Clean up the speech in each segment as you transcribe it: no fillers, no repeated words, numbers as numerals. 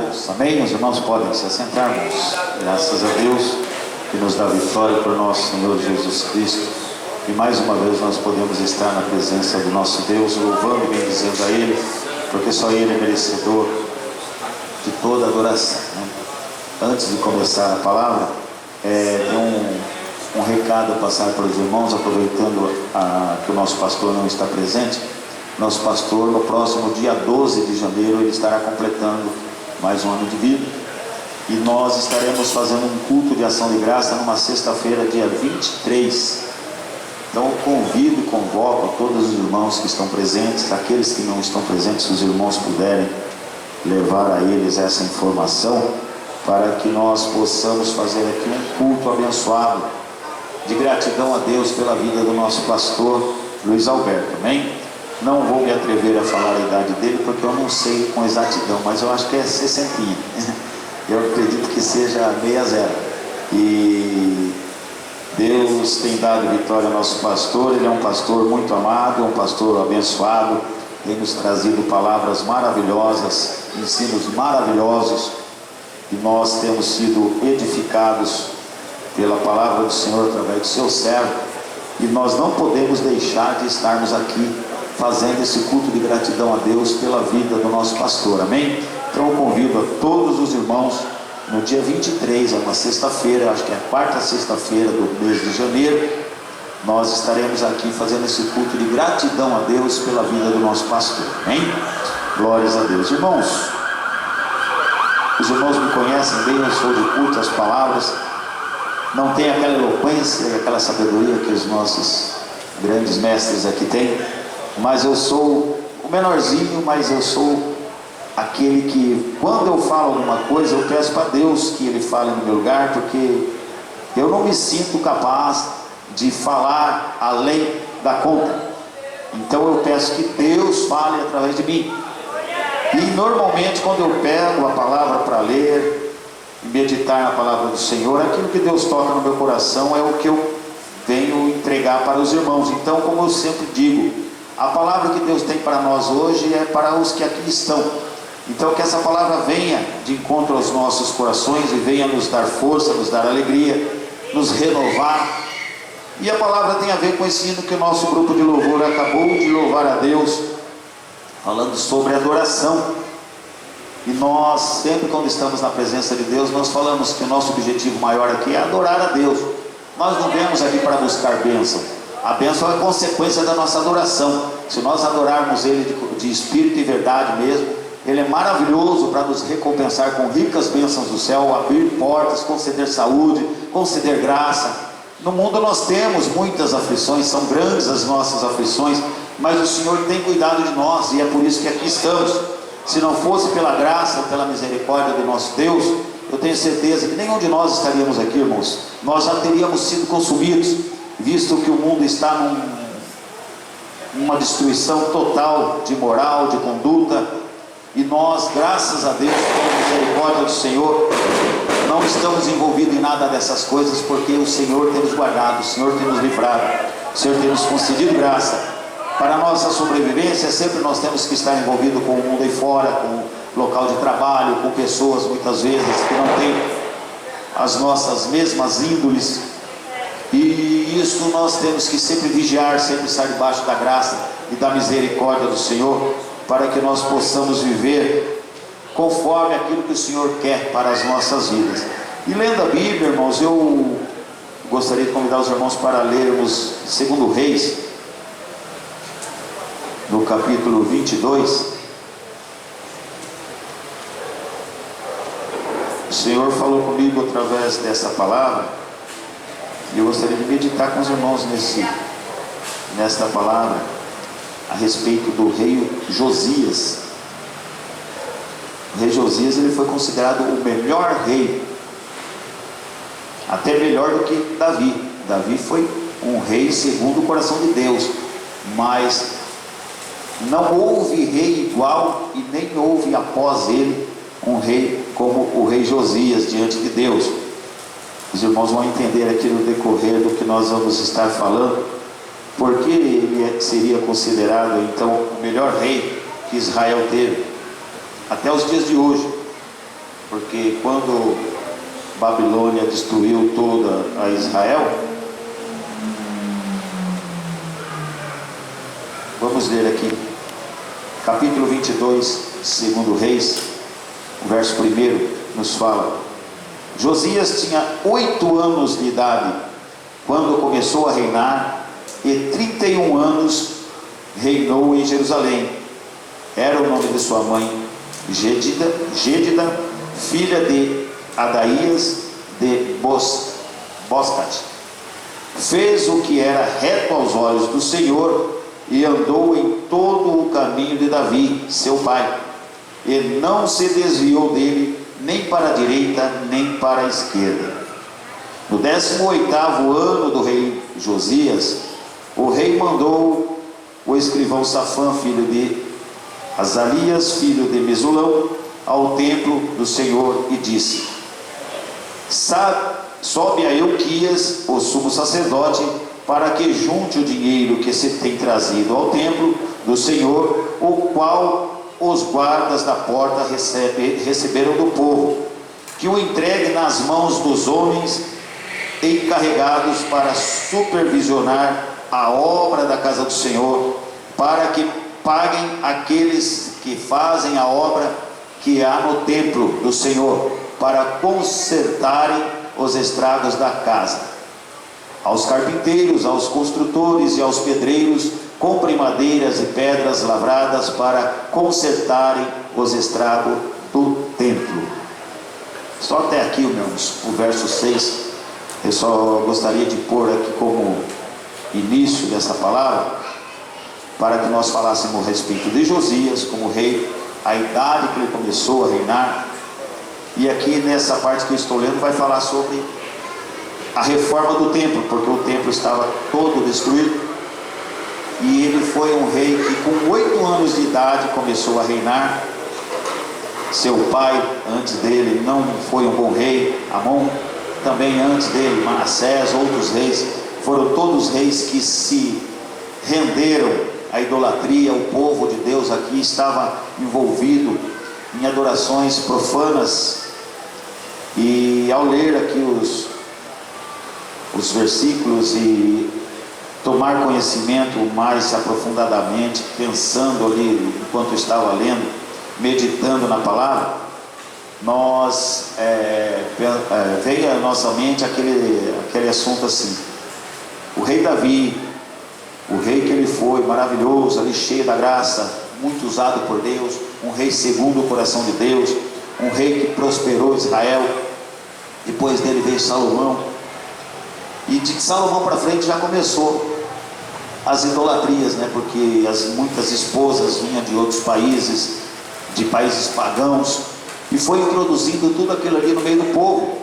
Deus. Amém? Os irmãos podem se assentar, irmãos. Graças a Deus que nos dá vitória por nosso Senhor Jesus Cristo. E mais uma vez nós podemos estar na presença do nosso Deus, louvando e bendizendo a Ele, porque só Ele é merecedor de toda adoração, né? Antes de começar a palavra, tem um recado a passar para os irmãos, aproveitando que o nosso pastor não está presente. Nosso pastor, no próximo dia 12 de janeiro, ele estará completando mais um ano de vida. E nós estaremos fazendo um culto de ação de graça numa sexta-feira, dia 23. Então convido e convoco a todos os irmãos que estão presentes, aqueles que não estão presentes, se os irmãos puderem levar a eles essa informação, para que nós possamos fazer aqui um culto abençoado, de gratidão a Deus pela vida do nosso pastor Luiz Alberto, amém? Não vou me atrever a falar a idade dele, porque eu não sei com exatidão, mas eu acho que é 60. Eu acredito que seja 60. E Deus tem dado vitória ao nosso pastor. Ele é um pastor muito amado, um pastor abençoado, tem nos trazido palavras maravilhosas, ensinos maravilhosos, e nós temos sido edificados pela palavra do Senhor através do seu servo, e nós não podemos deixar de estarmos aqui fazendo esse culto de gratidão a Deus pela vida do nosso pastor, amém? Então eu convido a todos os irmãos, no dia 23, é uma sexta-feira, acho que é a quarta sexta-feira do mês de janeiro, nós estaremos aqui fazendo esse culto de gratidão a Deus pela vida do nosso pastor, amém? Glórias a Deus. Irmãos, os irmãos me conhecem bem, eu sou de culto às palavras, não tem aquela eloquência e aquela sabedoria que os nossos grandes mestres aqui têm, mas eu sou o menorzinho, mas eu sou aquele que, quando eu falo alguma coisa, eu peço para Deus que Ele fale no meu lugar, porque eu não me sinto capaz de falar além da conta. Então eu peço que Deus fale através de mim. E normalmente quando eu pego a palavra para ler e meditar na palavra do Senhor, aquilo que Deus toca no meu coração é o que eu venho entregar para os irmãos. Então, como eu sempre digo, a palavra que Deus tem para nós hoje é para os que aqui estão. Então que essa palavra venha de encontro aos nossos corações e venha nos dar força, nos dar alegria, nos renovar. E a palavra tem a ver com esse hino que o nosso grupo de louvor acabou de louvar a Deus, falando sobre adoração. E nós sempre, quando estamos na presença de Deus, nós falamos que o nosso objetivo maior aqui é adorar a Deus. Nós não viemos aqui para buscar bênção. A bênção é consequência da nossa adoração. Se nós adorarmos Ele de espírito e verdade mesmo, Ele é maravilhoso para nos recompensar com ricas bênçãos do céu, abrir portas, conceder saúde, conceder graça. No mundo nós temos muitas aflições, são grandes as nossas aflições, mas o Senhor tem cuidado de nós, e é por isso que aqui estamos. Se não fosse pela graça, pela misericórdia do nosso Deus, eu tenho certeza que nenhum de nós estaríamos aqui, irmãos. Nós já teríamos sido consumidos, visto que o mundo está numa destruição total de moral, de conduta, e nós, graças a Deus, pela misericórdia do Senhor, não estamos envolvidos em nada dessas coisas, porque o Senhor tem nos guardado, o Senhor tem nos livrado, o Senhor tem nos concedido graça. Para a nossa sobrevivência, sempre nós temos que estar envolvidos com o mundo aí fora, com o local de trabalho, com pessoas muitas vezes que não têm as nossas mesmas índoles. E isso nós temos que sempre vigiar, sempre estar debaixo da graça e da misericórdia do Senhor, para que nós possamos viver conforme aquilo que o Senhor quer para as nossas vidas. E lendo a Bíblia, irmãos, eu gostaria de convidar os irmãos para lermos 2 Reis, no capítulo 22. O Senhor falou comigo através dessa palavra, e eu gostaria de meditar com os irmãos nesta palavra, a respeito do rei Josias. O rei Josias, ele foi considerado o melhor rei, até melhor do que Davi. Davi foi um rei segundo o coração de Deus, mas não houve rei igual, e nem houve após ele um rei como o rei Josias diante de Deus. Os irmãos vão entender aqui no decorrer do que nós vamos estar falando, porque ele seria considerado então o melhor rei que Israel teve até os dias de hoje. porque quando Babilônia destruiu toda a Israel, vamos ler aqui, capítulo 22, segundo Reis, o verso 1 nos fala: Josias tinha 8 anos de idade quando começou a reinar, e 31 anos reinou em Jerusalém. Era o nome de sua mãe Gêdida, filha de Adaías de Boscat. Fez o que era reto aos olhos do Senhor e andou em todo o caminho de Davi, seu pai, e não se desviou dele nem para a direita nem para a esquerda. No 18º ano do rei Josias, o rei mandou o escrivão Safã, filho de Azalias, filho de Mesulão, ao templo do Senhor e disse: sobe a Euquias, o sumo sacerdote, para que junte o dinheiro que se tem trazido ao templo do Senhor, o qual os guardas da porta receberam do povo, que o entregue nas mãos dos homens encarregados para supervisionar a obra da casa do Senhor, para que paguem aqueles que fazem a obra que há no templo do Senhor, para consertarem os estragos da casa. Aos carpinteiros, aos construtores e aos pedreiros, comprem madeiras e pedras lavradas para consertarem os estragos do templo. Só até aqui, irmãos, o verso 6, eu só gostaria de pôr aqui como início dessa palavra, para que nós falássemos a respeito de Josias como rei, a idade que ele começou a reinar. E aqui nessa parte que eu estou lendo vai falar sobre a reforma do templo, porque o templo estava todo destruído, e ele foi um rei que com 8 anos de idade começou a reinar. Seu pai antes dele não foi um bom rei, Amon, também antes dele Manassés, outros reis, foram todos reis que se renderam à idolatria. O povo de Deus aqui estava envolvido em adorações profanas, e ao ler aqui os versículos e tomar conhecimento mais aprofundadamente, pensando ali enquanto estava lendo, meditando na palavra, nós veio à nossa mente aquele assunto assim: o rei Davi, o rei que ele foi, maravilhoso, ali cheio da graça, muito usado por Deus, um rei segundo o coração de Deus, um rei que prosperou Israel. Depois dele veio Salomão, e de Salomão para frente já começou as idolatrias, né? Porque muitas esposas vinham de outros países, de países pagãos, e foi introduzindo tudo aquilo ali no meio do povo.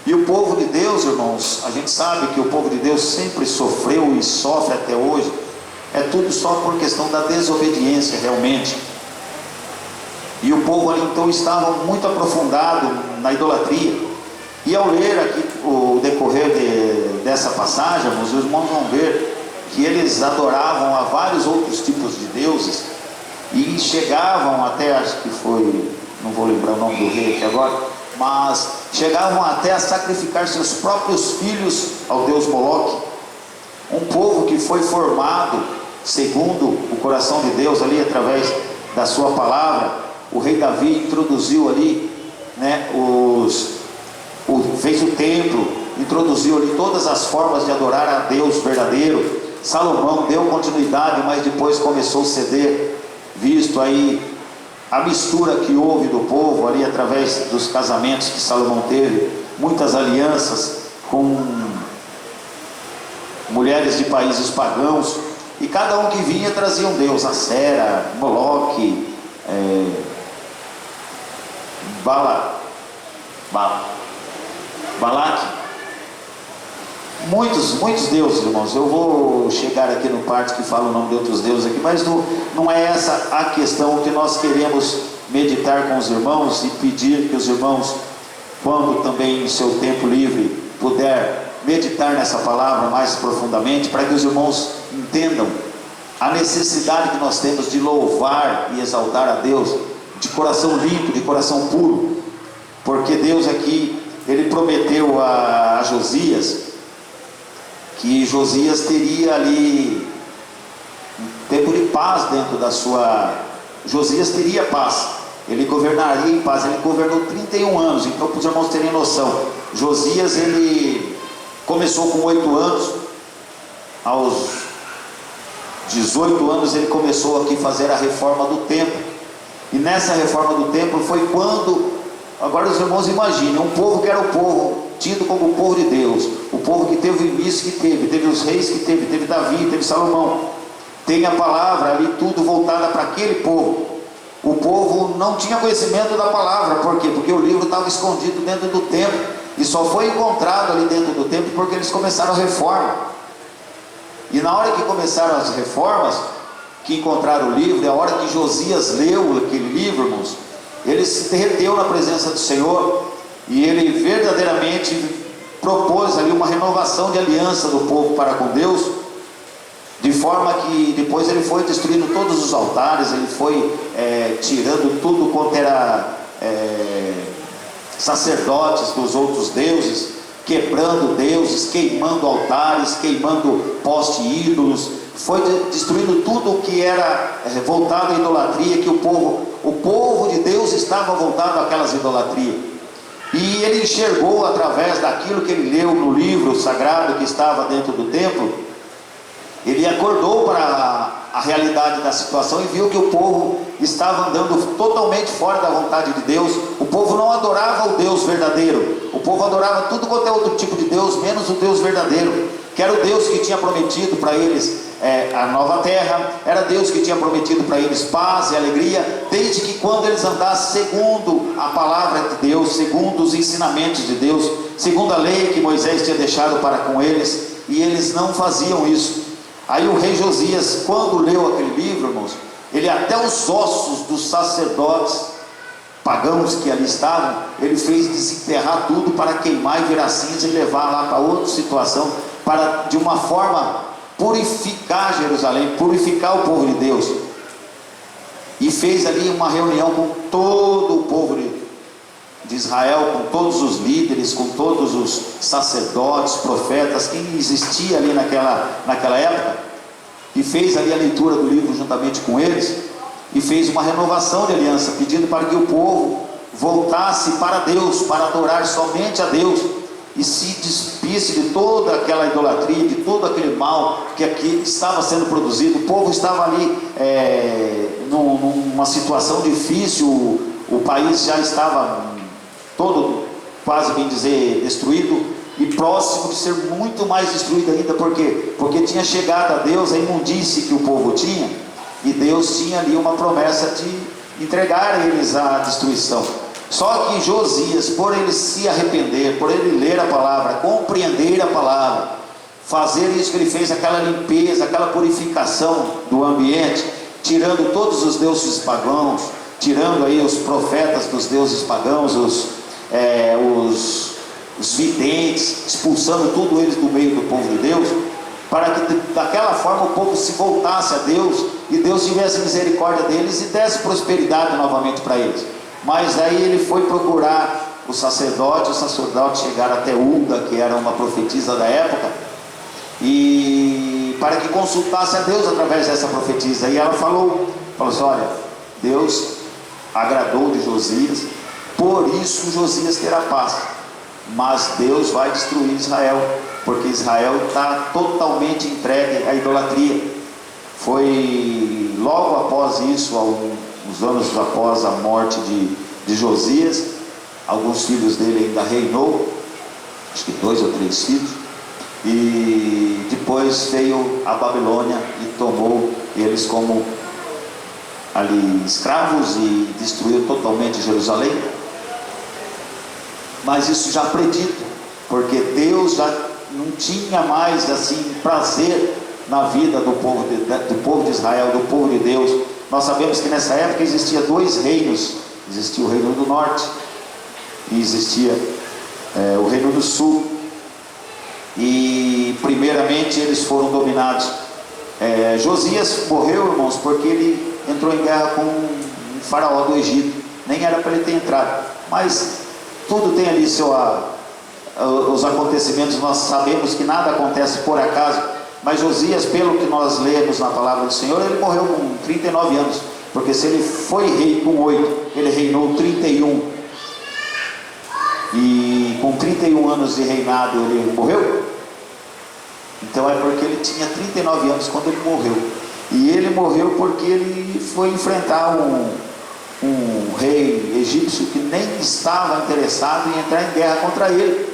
E o povo de Deus, irmãos, a gente sabe que o povo de Deus sempre sofreu e sofre até hoje, é tudo só por questão da desobediência realmente. E o povo ali então estava muito aprofundado na idolatria. E ao ler aqui o decorrer dessa passagem, os irmãos vão ver que eles adoravam a vários outros tipos de deuses, e chegavam até, acho que foi, não vou lembrar o nome do rei aqui agora, mas chegavam até a sacrificar seus próprios filhos ao deus Moloque. Um povo que foi formado segundo o coração de Deus ali através da sua palavra. O rei Davi introduziu ali, né, fez o templo, introduziu ali todas as formas de adorar a Deus verdadeiro. Salomão deu continuidade, mas depois começou a ceder, visto aí a mistura que houve do povo ali através dos casamentos que Salomão teve, muitas alianças com mulheres de países pagãos, e cada um que vinha trazia um deus, Acera, Moloque, Balaque, muitos deuses, irmãos. Eu vou chegar aqui no parte que fala o nome de outros deuses aqui, mas não é essa a questão que nós queremos meditar com os irmãos, e pedir que os irmãos, quando também em seu tempo livre puder meditar nessa palavra mais profundamente, para que os irmãos entendam a necessidade que nós temos de louvar e exaltar a Deus de coração limpo, de coração puro. porque Deus aqui, Ele prometeu a Josias, que Josias teria ali um tempo de paz dentro da sua... Josias teria paz, ele governaria em paz. Ele governou 31 anos, então para os irmãos terem noção, Josias, ele começou com 8 anos, aos 18 anos ele começou aqui a fazer a reforma do templo, e nessa reforma do templo foi quando, agora os irmãos imaginem, um povo que era o povo tido como o povo de Deus, o povo que teve o início que teve os reis que teve Davi, teve Salomão, tem a palavra ali, tudo voltada para aquele povo. O povo não tinha conhecimento da palavra, por quê? Porque o livro estava escondido dentro do templo, e só foi encontrado ali dentro do templo porque eles começaram a reforma. E na hora que começaram as reformas, que encontraram o livro, a hora que Josias leu aquele livro, irmãos, ele se derreteu na presença do Senhor, e ele verdadeiramente propôs ali uma renovação de aliança do povo para com Deus, de forma que depois ele foi destruindo todos os altares, ele foi tirando tudo quanto era sacerdotes dos outros deuses, quebrando deuses, queimando altares, queimando poste ídolos, foi destruindo tudo que era voltado à idolatria, que o povo de Deus estava voltado àquelas idolatrias. E ele enxergou através daquilo que ele leu no livro sagrado que estava dentro do templo, ele acordou para a realidade da situação e viu que o povo estava andando totalmente fora da vontade de Deus. O povo não adorava o Deus verdadeiro, o povo adorava tudo quanto é outro tipo de Deus, menos o Deus verdadeiro, que era o Deus que tinha prometido para eles a nova terra, era Deus que tinha prometido para eles paz e alegria, desde que quando eles andassem segundo a palavra de Deus, segundo os ensinamentos de Deus, segundo a lei que Moisés tinha deixado para com eles, e eles não faziam isso. Aí o rei Josias, quando leu aquele livro, irmãos, ele até os ossos dos sacerdotes pagãos que ali estavam, ele fez desenterrar tudo para queimar e virar cinza e levar lá para outra situação, para de uma forma purificar Jerusalém, purificar o povo de Deus. E fez ali uma reunião com todo o povo de Israel, com todos os líderes, com todos os sacerdotes, profetas, quem existia ali naquela época, e fez ali a leitura do livro juntamente com eles, e fez uma renovação de aliança, pedindo para que o povo voltasse para Deus, para adorar somente a Deus, e se despisse de toda aquela idolatria, de todo aquele mal que aqui estava sendo produzido. O povo estava ali numa situação difícil, o país já estava todo, quase bem dizer, destruído, e próximo de ser muito mais destruído ainda. Por quê? Porque tinha chegado a Deus a imundície que o povo tinha, e Deus tinha ali uma promessa de entregar eles à destruição. Só que Josias, por ele se arrepender, por ele ler a palavra, compreender a palavra, fazer isso que ele fez, aquela limpeza, aquela purificação do ambiente, tirando todos os deuses pagãos, tirando aí os profetas dos deuses pagãos, os videntes, expulsando tudo eles do meio do povo de Deus, para que daquela forma o povo se voltasse a Deus, e Deus tivesse misericórdia deles e desse prosperidade novamente para eles. Mas aí ele foi procurar o sacerdote chegaram até Hulda, que era uma profetisa da época, e para que consultasse a Deus através dessa profetisa. E ela falou assim: olha, Deus agradou de Josias, por isso Josias terá paz, mas Deus vai destruir Israel, porque Israel está totalmente entregue à idolatria. Foi logo após isso, uns anos após a morte de Josias, alguns filhos dele ainda reinou, acho que 2 ou 3 filhos, e depois veio a Babilônia e tomou eles como ali escravos e destruiu totalmente Jerusalém. Mas isso já predito, porque Deus já não tinha mais assim prazer na vida do povo de Israel, do povo de Deus. Nós sabemos que nessa época existia 2 reinos, existia o reino do norte e existia o reino do sul, e primeiramente eles foram dominados. Josias morreu, irmãos, porque ele entrou em guerra com um faraó do Egito. Nem era para ele ter entrado, mas tudo tem ali os acontecimentos, nós sabemos que nada acontece por acaso, mas Josias, pelo que nós lemos na palavra do Senhor, ele morreu com 39 anos, porque se ele foi rei com 8, ele reinou 31, e com 31 anos de reinado ele morreu. Então é porque ele tinha 39 anos quando ele morreu, e ele morreu porque ele foi enfrentar um rei egípcio que nem estava interessado em entrar em guerra contra ele,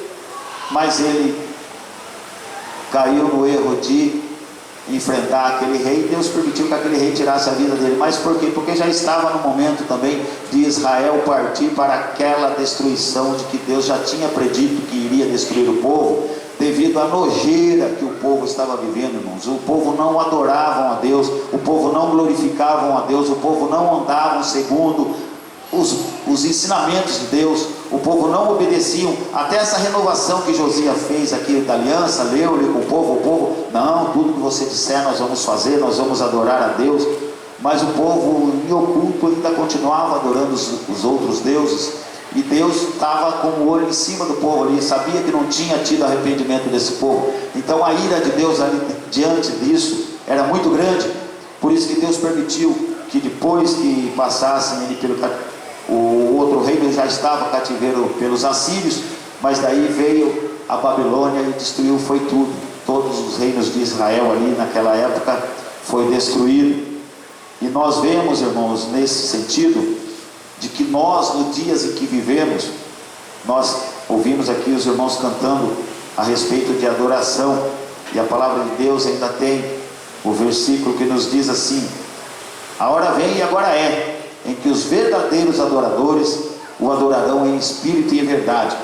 mas ele caiu no erro de enfrentar aquele rei, e Deus permitiu que aquele rei tirasse a vida dele. Mas por quê? Porque já estava no momento também de Israel partir para aquela destruição de que Deus já tinha predito que iria destruir o povo, devido à nojeira que o povo estava vivendo, irmãos. O povo não adoravam a Deus, o povo não glorificavam a Deus, o povo não andavam segundo os ensinamentos de Deus, o povo não obedeciam. Até essa renovação que Josias fez aqui da aliança, leu-lhe com o povo, não, tudo que você disser nós vamos fazer, nós vamos adorar a Deus. Mas o povo em oculto ainda continuava adorando os outros deuses, e Deus estava com o olho em cima do povo ali, sabia que não tinha tido arrependimento desse povo. Então a ira de Deus ali diante disso era muito grande. Por isso que Deus permitiu que depois que passassem ele pelo o outro reino já estava cativeiro pelos assírios, mas daí veio a Babilônia e destruiu, foi tudo. Todos os reinos de Israel ali naquela época foi destruído. E nós vemos, irmãos, nesse sentido, de que nós, nos dias em que vivemos, nós ouvimos aqui os irmãos cantando a respeito de adoração, e a palavra de Deus ainda tem o versículo que nos diz assim: a hora vem e agora é, em que os verdadeiros adoradores o adorarão em espírito e em verdade.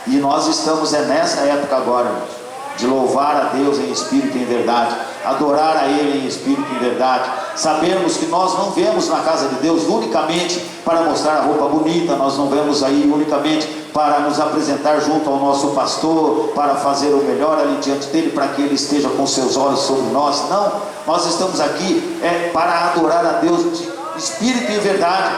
E nós estamos nessa época agora, irmãos, de louvar a Deus em espírito e em verdade, adorar a Ele em espírito e em verdade. Sabemos que nós não viemos na casa de Deus unicamente para mostrar a roupa bonita, nós não viemos aí unicamente para nos apresentar junto ao nosso pastor, para fazer o melhor ali diante dele, para que ele esteja com seus olhos sobre nós. Não, nós estamos aqui para adorar a Deus de espírito e em verdade.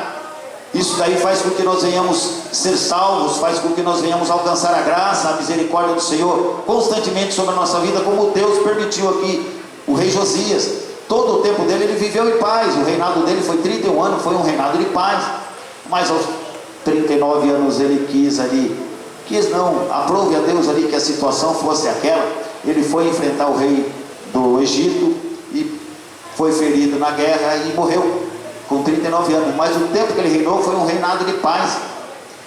Isso daí faz com que nós venhamos ser salvos, faz com que nós venhamos alcançar a graça, a misericórdia do Senhor constantemente sobre a nossa vida, como Deus permitiu aqui o rei Josias. Todo o tempo dele ele viveu em paz, o reinado dele foi 31 anos, foi um reinado de paz, mas aos 39 anos ele aprove a Deus ali que a situação fosse aquela. Ele foi enfrentar o rei do Egito e foi ferido na guerra e morreu com 39 anos, mas o tempo que ele reinou foi um reinado de paz.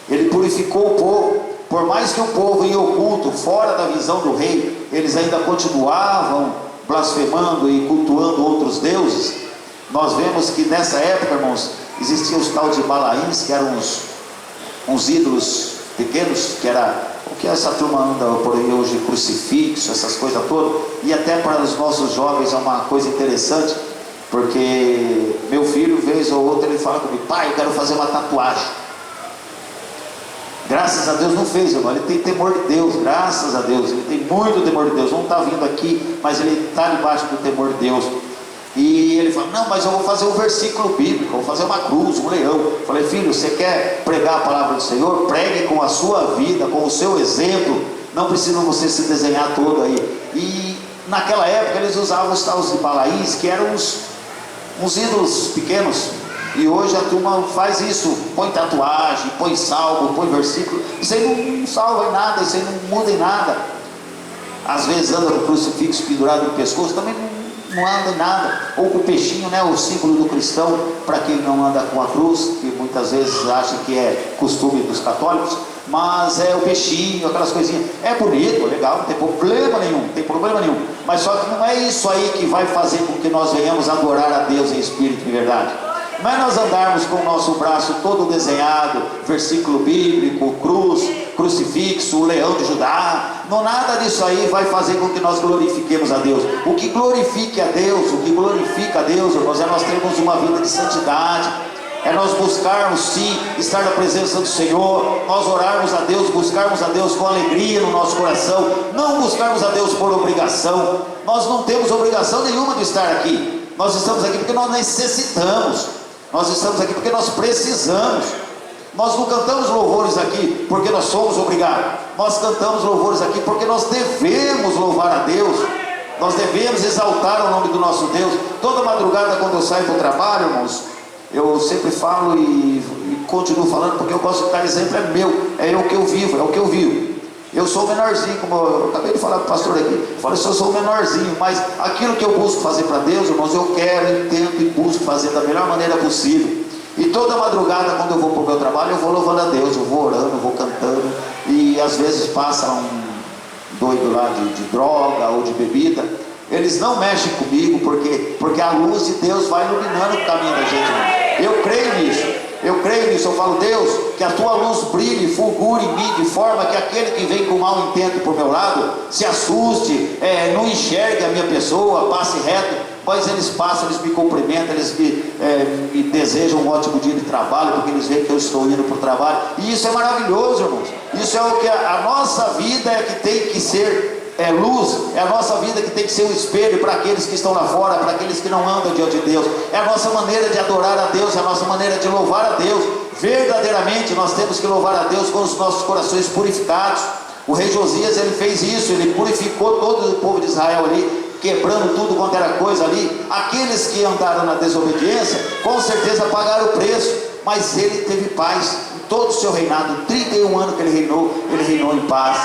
Ele purificou o povo, por mais que o povo em oculto, fora da visão do rei, eles ainda continuavam blasfemando e cultuando outros deuses. Nós vemos que nessa época, irmãos, existiam os tal de Balaíns, que eram uns ídolos pequenos, que era o que essa turma anda por aí hoje, crucifixo, essas coisas todas. E até para os nossos jovens é uma coisa interessante, porque meu filho, vez ou outra, ele fala comigo: pai, eu quero fazer uma tatuagem. Graças a Deus não fez, irmão. Ele tem temor de Deus, graças a Deus. Ele tem muito temor de Deus. Não está vindo aqui, mas ele está debaixo do temor de Deus. E ele fala: não, mas eu vou fazer um versículo bíblico, vou fazer uma cruz, um leão. Eu falei: filho, você quer pregar a palavra do Senhor? Pregue com a sua vida, com o seu exemplo. Não precisa você se desenhar todo aí. E naquela época eles usavam os tais de Balaíns, que eram uns ídolos pequenos. E hoje a turma faz isso, põe tatuagem, põe salmo, põe versículo. Isso aí não salva em nada, isso aí não muda em nada. Às vezes anda com o crucifixo pendurado no pescoço, também não anda em nada. Ou com o peixinho, né, o símbolo do cristão, para quem não anda com a cruz, que muitas vezes acha que é costume dos católicos, mas é o peixinho, aquelas coisinhas. É bonito, legal, não tem problema nenhum, mas só que não é isso aí que vai fazer com que nós venhamos adorar a Deus em espírito e verdade. Não é nós andarmos com o nosso braço todo desenhado, versículo bíblico, cruz, crucifixo, o leão de Judá. Não, nada disso aí vai fazer com que nós glorifiquemos a Deus. O que glorifica a Deus, irmãos, é nós termos uma vida de santidade. É nós buscarmos sim estar na presença do Senhor, nós orarmos a Deus, buscarmos a Deus com alegria no nosso coração, não buscarmos a Deus por obrigação. Nós não temos obrigação nenhuma de estar aqui. Nós estamos aqui porque nós necessitamos. Nós estamos aqui porque nós precisamos. Nós não cantamos louvores aqui porque nós somos obrigados. Nós cantamos louvores aqui porque nós devemos louvar a Deus. Nós devemos exaltar o nome do nosso Deus. Toda madrugada, quando eu saio para o trabalho, irmãos, eu sempre falo e continuo falando, porque eu gosto de dar exemplo, é meu, é o que eu vivo, é o que eu vivo. Eu sou o menorzinho, como eu acabei de falar para o pastor aqui. Eu falei, eu sou o menorzinho, mas aquilo que eu busco fazer para Deus, irmãos, eu quero e tento e busco fazer da melhor maneira possível. E toda madrugada, quando eu vou para o meu trabalho, eu vou louvando a Deus, eu vou orando, eu vou cantando. E às vezes passa um doido lá de droga ou de bebida. Eles não mexem comigo, porque a luz de Deus vai iluminando o caminho da gente, irmão. Eu creio nisso, eu falo, Deus, que a tua luz brilhe, fulgure em mim, de forma que aquele que vem com mau intento por meu lado, se assuste, não enxergue a minha pessoa, passe reto, mas eles passam, eles me cumprimentam, eles me desejam um ótimo dia de trabalho, porque eles veem que eu estou indo para o trabalho, e isso é maravilhoso, irmãos. Isso é o que a nossa vida é que tem que ser luz, é a nossa vida que tem que ser um espelho para aqueles que estão lá fora, para aqueles que não andam diante de Deus. É a nossa maneira de adorar a Deus, é a nossa maneira de louvar a Deus. Verdadeiramente nós temos que louvar a Deus com os nossos corações purificados. O rei Josias, ele fez isso, ele purificou todo o povo de Israel ali, quebrando tudo quanto era coisa ali. Aqueles que andaram na desobediência, com certeza pagaram o preço, mas ele teve paz em todo o seu reinado. 31 anos que ele reinou em paz.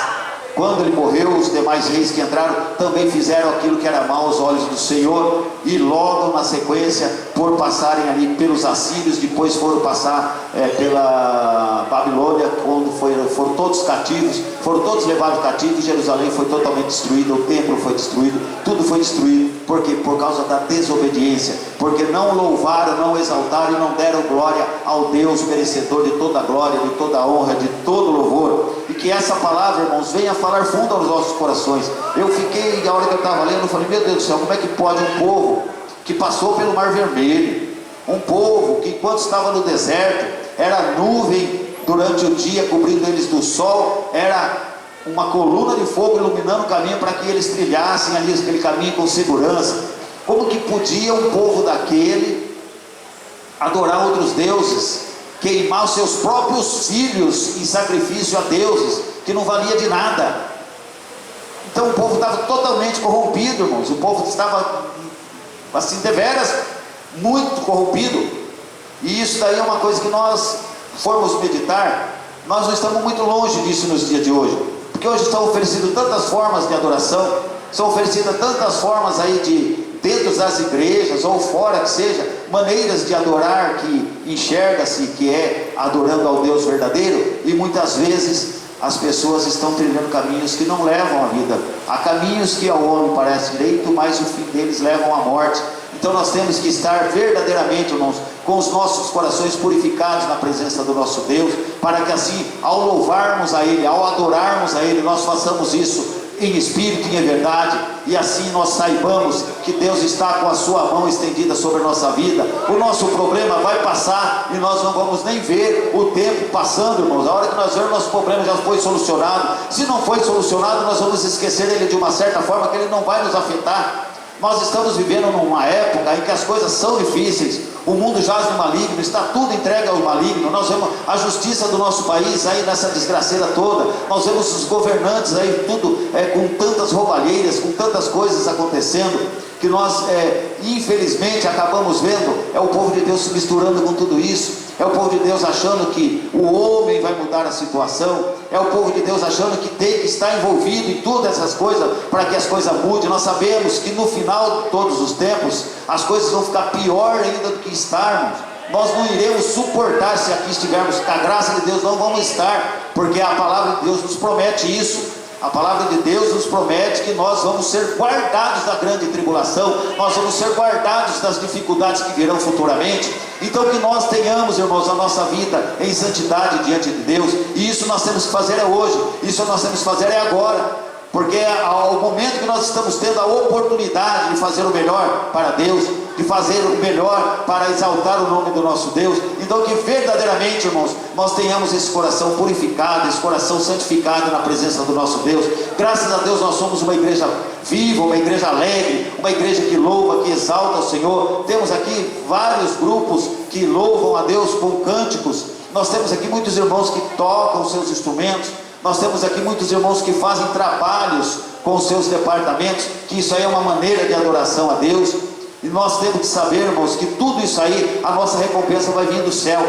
Quando ele morreu, os demais reis que entraram também fizeram aquilo que era mal aos olhos do Senhor, e logo na sequência, por passarem ali pelos assírios, depois foram passar pela Babilônia, quando foram todos cativos, foram todos levados cativos. Jerusalém foi totalmente destruída, o templo foi destruído, tudo foi destruído. Por quê? Por causa da desobediência, porque não louvaram, não exaltaram e não deram glória ao Deus merecedor de toda a glória, de toda a honra, de todo louvor. E que essa palavra, irmãos, venha falar fundo aos nossos corações. Eu fiquei, a hora que eu estava lendo, eu falei, meu Deus do céu, como é que pode um povo que passou pelo Mar Vermelho, um povo que enquanto estava no deserto, era nuvem durante o dia cobrindo eles do sol, era uma coluna de fogo iluminando o caminho para que eles trilhassem ali aquele caminho com segurança. Como que podia um povo daquele adorar outros deuses, queimar os seus próprios filhos em sacrifício a deuses que não valia de nada? Então o povo estava totalmente corrompido, irmãos. O povo estava assim, deveras, muito corrompido. E isso daí é uma coisa que nós formos meditar, nós não estamos muito longe disso nos dias de hoje, porque hoje estão oferecidas tantas formas de adoração, são oferecidas tantas formas aí dentro das igrejas ou fora que seja, maneiras de adorar que enxerga-se que é adorando ao Deus verdadeiro, e muitas vezes as pessoas estão trilhando caminhos que não levam à vida. Há caminhos que ao homem parece direito, mas o fim deles levam à morte. Então nós temos que estar verdadeiramente, irmãos, com os nossos corações purificados na presença do nosso Deus, para que assim, ao louvarmos a Ele, ao adorarmos a Ele, nós façamos isso em espírito e em verdade, e assim nós saibamos que Deus está com a sua mão estendida sobre a nossa vida. O nosso problema vai passar e nós não vamos nem ver o tempo passando, irmãos. A hora que nós vermos, nosso problema já foi solucionado. Se não foi solucionado, nós vamos esquecer ele de uma certa forma, que ele não vai nos afetar. Nós estamos vivendo numa época em que as coisas são difíceis, o mundo jaz no maligno, está tudo entregue ao maligno. Nós vemos a justiça do nosso país aí nessa desgraceira toda, nós vemos os governantes aí tudo com tantas roubalheiras, com tantas coisas acontecendo, que nós infelizmente acabamos vendo o povo de Deus se misturando com tudo isso. É o povo de Deus achando que o homem vai mudar a situação, é o povo de Deus achando que tem que estar envolvido em todas essas coisas para que as coisas mudem. Nós sabemos que no final de todos os tempos as coisas vão ficar pior ainda do que estarmos. Nós não iremos suportar se aqui estivermos, com a graça de Deus não vamos estar, porque a palavra de Deus nos promete isso. A palavra de Deus nos promete que nós vamos ser guardados da grande tribulação, nós vamos ser guardados das dificuldades que virão futuramente. Então que nós tenhamos, irmãos, a nossa vida em santidade diante de Deus, e isso nós temos que fazer hoje, isso nós temos que fazer agora, porque ao momento que nós estamos tendo a oportunidade de fazer o melhor para Deus, de fazer o melhor para exaltar o nome do nosso Deus. Então que verdadeiramente, irmãos, nós tenhamos esse coração purificado, esse coração santificado na presença do nosso Deus. Graças a Deus nós somos uma igreja viva, uma igreja alegre, uma igreja que louva, que exalta o Senhor. Temos aqui vários grupos que louvam a Deus com cânticos. Nós temos aqui muitos irmãos que tocam os seus instrumentos, nós temos aqui muitos irmãos que fazem trabalhos com os seus departamentos, que isso aí é uma maneira de adoração a Deus. E nós temos que saber, irmãos, que tudo isso aí, a nossa recompensa vai vir do céu.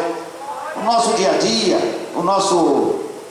O nosso dia a dia,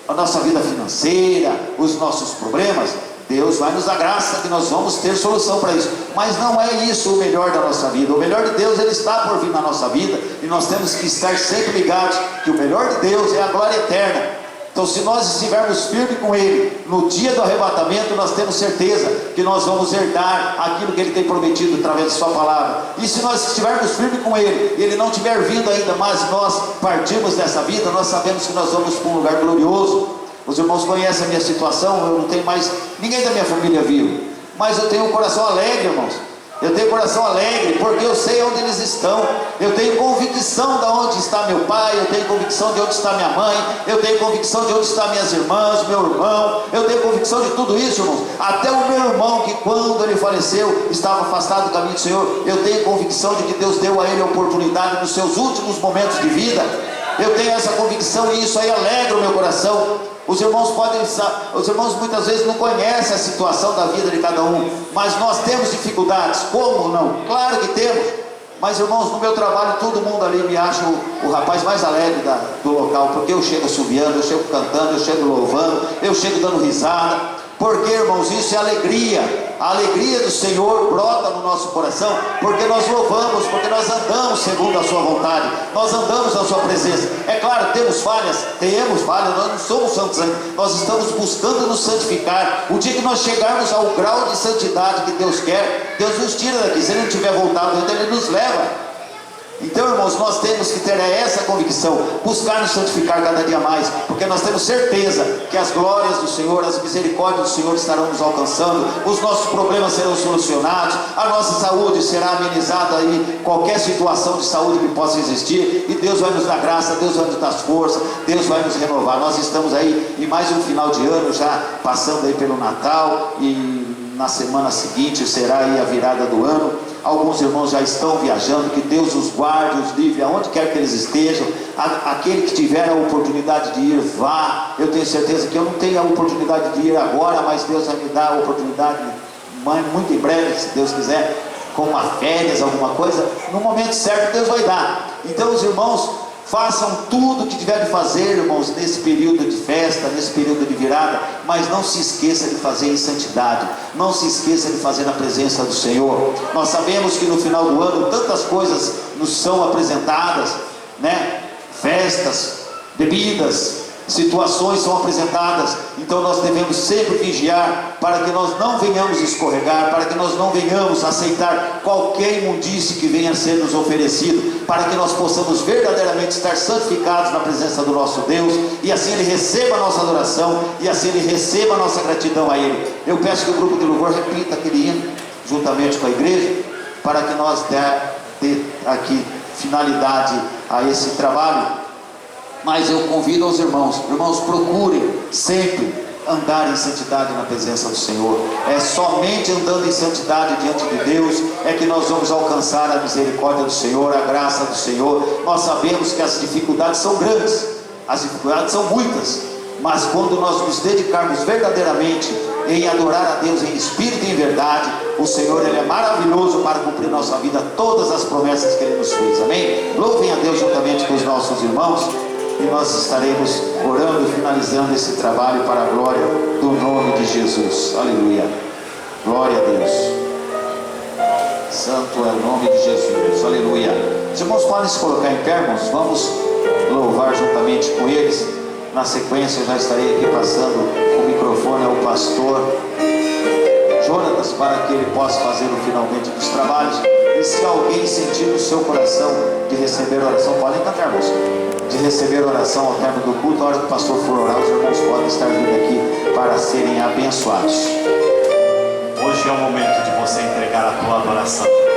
a nossa vida financeira, os nossos problemas, Deus vai nos dar graça que nós vamos ter solução para isso. Mas não é isso o melhor da nossa vida. O melhor de Deus, Ele está por vir na nossa vida, e nós temos que estar sempre ligados que o melhor de Deus é a glória eterna. Então, se nós estivermos firmes com Ele, no dia do arrebatamento, nós temos certeza que nós vamos herdar aquilo que Ele tem prometido através de Sua palavra. E se nós estivermos firmes com Ele, e Ele não tiver vindo ainda, mas nós partirmos dessa vida, nós sabemos que nós vamos para um lugar glorioso. Os irmãos conhecem a minha situação, eu não tenho mais, ninguém da minha família vivo, mas eu tenho um coração alegre, irmãos. Eu tenho coração alegre, porque eu sei onde eles estão. Eu tenho convicção de onde está meu pai, eu tenho convicção de onde está minha mãe, eu tenho convicção de onde estão minhas irmãs, meu irmão, eu tenho convicção de tudo isso, irmãos. Até o meu irmão, que quando ele faleceu, estava afastado do caminho do Senhor, eu tenho convicção de que Deus deu a ele a oportunidade nos seus últimos momentos de vida. Eu tenho essa convicção, e isso aí alegra o meu coração. Os irmãos muitas vezes não conhecem a situação da vida de cada um, mas nós temos dificuldades. Como não? Claro que temos. Mas, irmãos, no meu trabalho, todo mundo ali me acha o rapaz mais alegre do local, porque eu chego assobiando, eu chego cantando, eu chego louvando, eu chego dando risada. Porque, irmãos, isso é alegria. A alegria do Senhor brota no nosso coração, porque nós louvamos, porque nós andamos segundo a Sua vontade, nós andamos na Sua presença. É claro, temos falhas, nós não somos santos ainda, nós estamos buscando nos santificar. O dia que nós chegarmos ao grau de santidade que Deus quer, Deus nos tira daqui. Se Ele não tiver voltado ainda, Ele nos leva. Então, irmãos, nós temos que ter essa convicção, buscar nos santificar cada dia mais, porque nós temos certeza que as glórias do Senhor, as misericórdias do Senhor estarão nos alcançando, os nossos problemas serão solucionados, a nossa saúde será amenizada aí, qualquer situação de saúde que possa existir, e Deus vai nos dar graça, Deus vai nos dar força, Deus vai nos renovar. Nós estamos aí em mais um final de ano, já passando aí pelo Natal, e na semana seguinte será aí a virada do ano. Alguns irmãos já estão viajando, que Deus os guarde, os livre, aonde quer que eles estejam. Aquele que tiver a oportunidade de ir, vá. Eu tenho certeza que eu não tenho a oportunidade de ir agora, mas Deus vai me dar a oportunidade muito em breve, se Deus quiser, com uma férias, alguma coisa. No momento certo Deus vai dar. Então, os irmãos, façam tudo o que tiver de fazer, irmãos, nesse período de festa, nesse período de virada, mas não se esqueça de fazer em santidade, não se esqueça de fazer na presença do Senhor. Nós sabemos que no final do ano tantas coisas nos são apresentadas, né? Festas, bebidas, situações são apresentadas. Então nós devemos sempre vigiar para que nós não venhamos escorregar, para que nós não venhamos aceitar qualquer imundície que venha a ser nos oferecido, para que nós possamos verdadeiramente estar santificados na presença do nosso Deus, e assim Ele receba a nossa adoração, e assim Ele receba a nossa gratidão a Ele. Eu peço que o grupo de louvor repita aquele hino juntamente com a igreja, para que nós dê aqui finalidade a esse trabalho. Mas eu convido aos irmãos, procurem sempre andar em santidade na presença do Senhor. É somente andando em santidade diante de Deus é que nós vamos alcançar a misericórdia do Senhor, a graça do Senhor. Nós sabemos que as dificuldades são grandes, as dificuldades são muitas, mas quando nós nos dedicarmos verdadeiramente em adorar a Deus em espírito e em verdade, o Senhor, Ele é maravilhoso para cumprir na nossa vida todas as promessas que Ele nos fez. Amém? Louvem a Deus juntamente com os nossos irmãos, e nós estaremos orando e finalizando esse trabalho para a glória do nome de Jesus. Aleluia. Glória a Deus. Santo é o nome de Jesus. Aleluia. Os irmãos podem se colocar em pé, irmãos. Vamos louvar juntamente com eles. Na sequência eu já estarei aqui passando o microfone ao pastor Jonatas, para que ele possa fazer o finalmente dos trabalhos. E se alguém sentir no seu coração de receber oração, podem cantar, irmãos, de receber oração ao término do culto, a hora que o pastor for orar, os irmãos podem estar vindo aqui para serem abençoados. Hoje é o momento de você entregar a tua adoração.